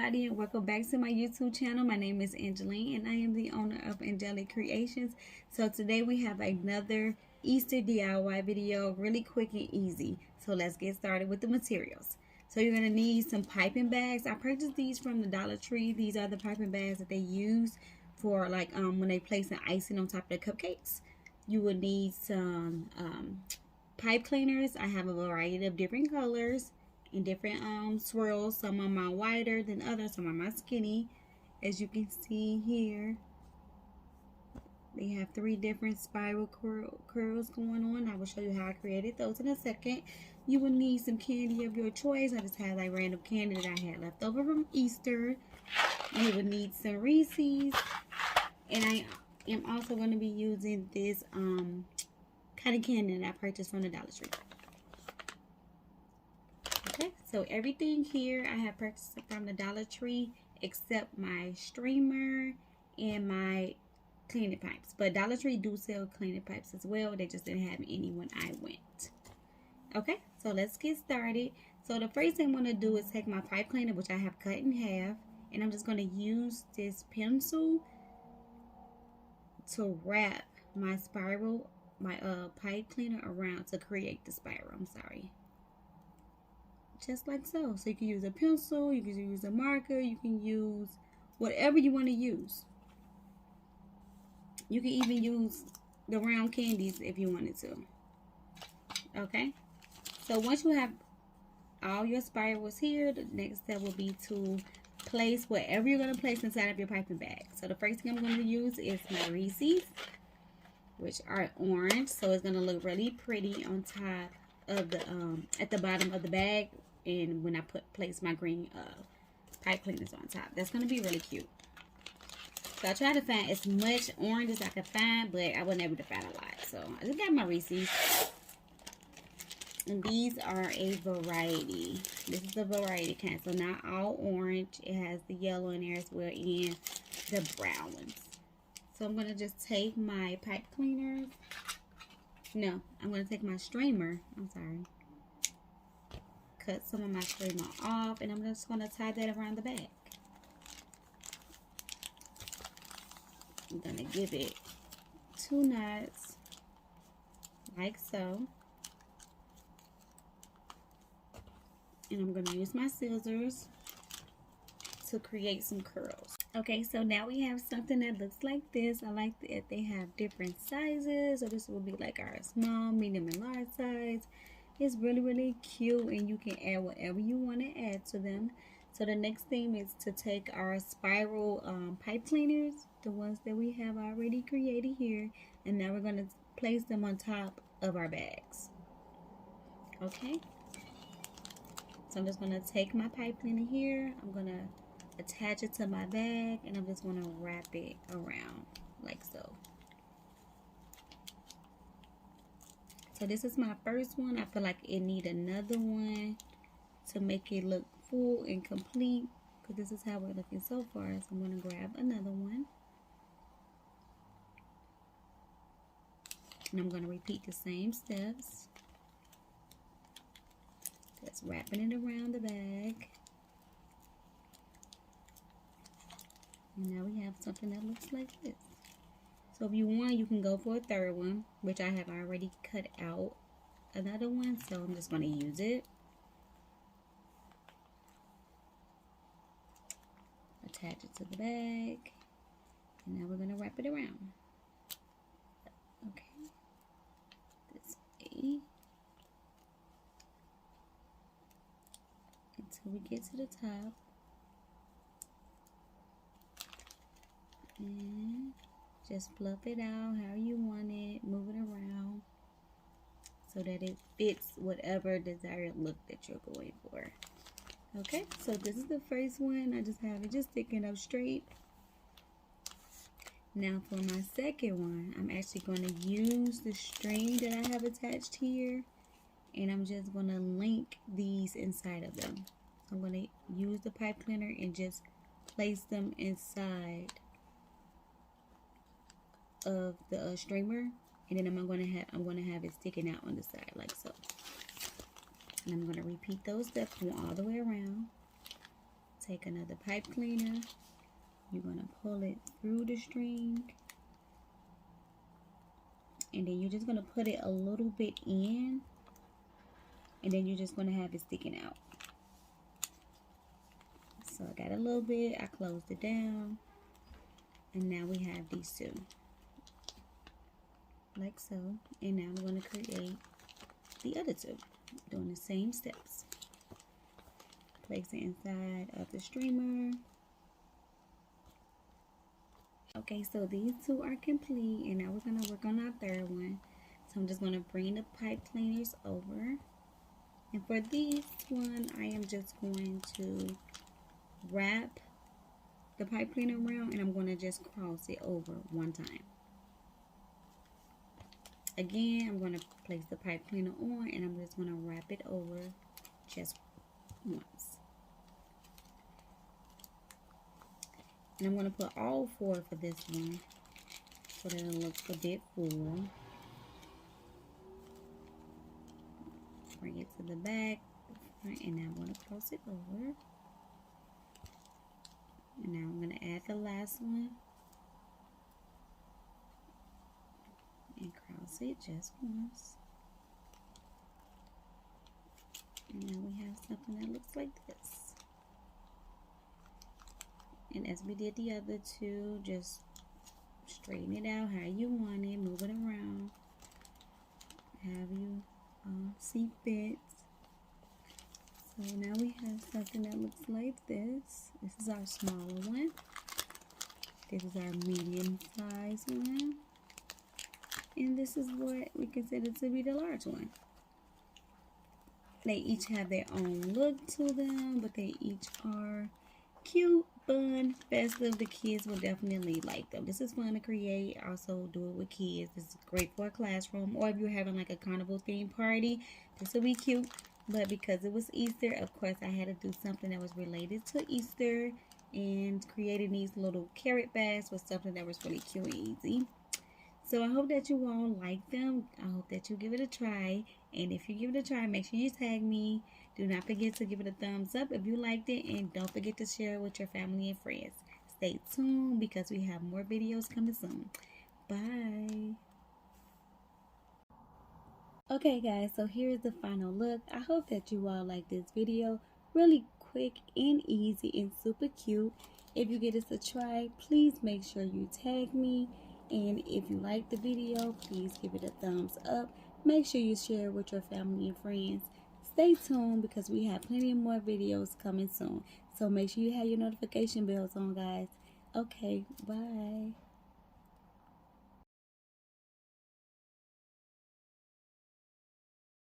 everybody, and welcome back to my YouTube channel. My name is Angeline and I am the owner of Angelic Creations. So today we have another Easter DIY video, really quick and easy. So let's get started with the materials. So you're going to need some piping bags. I purchased these from the Dollar Tree. These are the piping bags that they use for like when they place an icing on top of the cupcakes. You will need some pipe cleaners. I have a variety of different colors in different swirls. Some are my wider than others, some are my skinny. As you can see here, they have 3 different spiral curls going on. I will show you how I created those in a second. You will need some candy of your choice. I just had like random candy that I had left over from Easter. You will need some Reese's, and I am also going to be using this cotton candy that I purchased from the Dollar Tree. Okay, so everything here I have purchased from the Dollar Tree except my streamer and my cleaning pipes. But Dollar Tree do sell cleaning pipes as well. They just didn't have any when I went. Okay, so let's get started. So the first thing I'm going to do is take my pipe cleaner, which I have cut in half, and I'm just going to use this pencil to wrap my spiral, my pipe cleaner around to create the spiral. I'm sorry. Just like so. So you can use a pencil, you can use a marker, you can use whatever you want to use. You can even use the round candies if you wanted to. Okay? So once you have all your spirals here, the next step will be to place whatever you're going to place inside of your piping bag. So the first thing I'm going to use is my Reese's, which are orange. So it's going to look really pretty on top of the at the bottom of the bag, and when I place my green pipe cleaners on top. That's going to be really cute. So I try to find as much orange as I could find, but I wasn't able to find a lot. So I just got my Reese's. And these are a variety. This is the variety kind. So not all orange. It has the yellow in there as well and the brown ones. So I'm going to just take my pipe cleaners. No, I'm going to take my streamer. I'm sorry. Cut some of my streamer off, and I'm just going to tie that around the back. I'm going to give it 2 knots, like so. And I'm going to use my scissors to create some curls. Okay, so now we have something that looks like this. I like that they have different sizes. So this will be like our small, medium, and large size. It's really, really cute, and you can add whatever you want to add to them. So the next thing is to take our spiral pipe cleaners, the ones that we have already created here, and now we're going to place them on top of our bags. Okay. So I'm just going to take my pipe cleaner here. I'm going to attach it to my bag, and I'm just going to wrap it around like so. So this is my first one. I feel like it needs another one to make it look full and complete, because this is how we're looking so far. So I'm going to grab another one, and I'm going to repeat the same steps. Just wrapping it around the bag. And now we have something that looks like this. So if you want, you can go for a third one, which I have already cut out another one, so I'm just going to use it. Attach it to the bag, and now we're going to wrap it around. Okay, this way until we get to the top, and just fluff it out how you want it. Move it around so that it fits whatever desired look that you're going for. Okay, so this is the first one. I just have it just sticking up straight. Now for my second one, I'm actually going to use the string that I have attached here, and I'm just going to link these inside of them. So I'm going to use the pipe cleaner and just place them inside of the streamer, and then I'm going to have it sticking out on the side like so. And I'm going to repeat those steps, going all the way around. take another pipe cleaner. You're going to pull it through the string. And then you're just going to put it a little bit in. And then you're just going to have it sticking out. So I got a little bit. I closed it down. And now we have these two. Like so. And now I'm going to create the other two. Doing the same steps. Place it inside of the streamer. Okay, so these two are complete, and now we're going to work on our third one. So I'm just going to bring the pipe cleaners over. And for this one, I am just going to wrap the pipe cleaner around, and I'm going to just cross it over one time. Again, I'm going to place the pipe cleaner on, and I'm just going to wrap it over just once. And I'm going to put all four for this one so that it looks a bit full. Bring it to the back, and now I'm going to cross it over. And now I'm going to add the last one. And cross it just once. And now we have something that looks like this. And as we did the other two, just straighten it out how you want it, move it around, have you see fit. So now we have something that looks like this. This is our smaller one. This is our medium size one. And this is what we consider to be the large one. They each have their own look to them, but they each are cute, fun, festive. The kids will definitely like them. This is fun to create. Also do it with kids. This is great for a classroom, or if you're having like a carnival themed party, this will be cute. But because it was Easter, of course I had to do something that was related to Easter, and creating these little carrot bags was something that was really cute and easy. So I hope that you all like them. I hope that you give it a try. And if you give it a try, make sure you tag me. Do not forget to give it a thumbs up if you liked it. And don't forget to share it with your family and friends. Stay tuned because we have more videos coming soon. Bye. Okay guys, so here's the final look. I hope that you all like this video. Really quick and easy and super cute. If you give this a try, please make sure you tag me. And if you like the video, please give it a thumbs up. Make sure you share it with your family and friends. Stay tuned because we have plenty more videos coming soon. So make sure you have your notification bells on, guys. Okay, bye.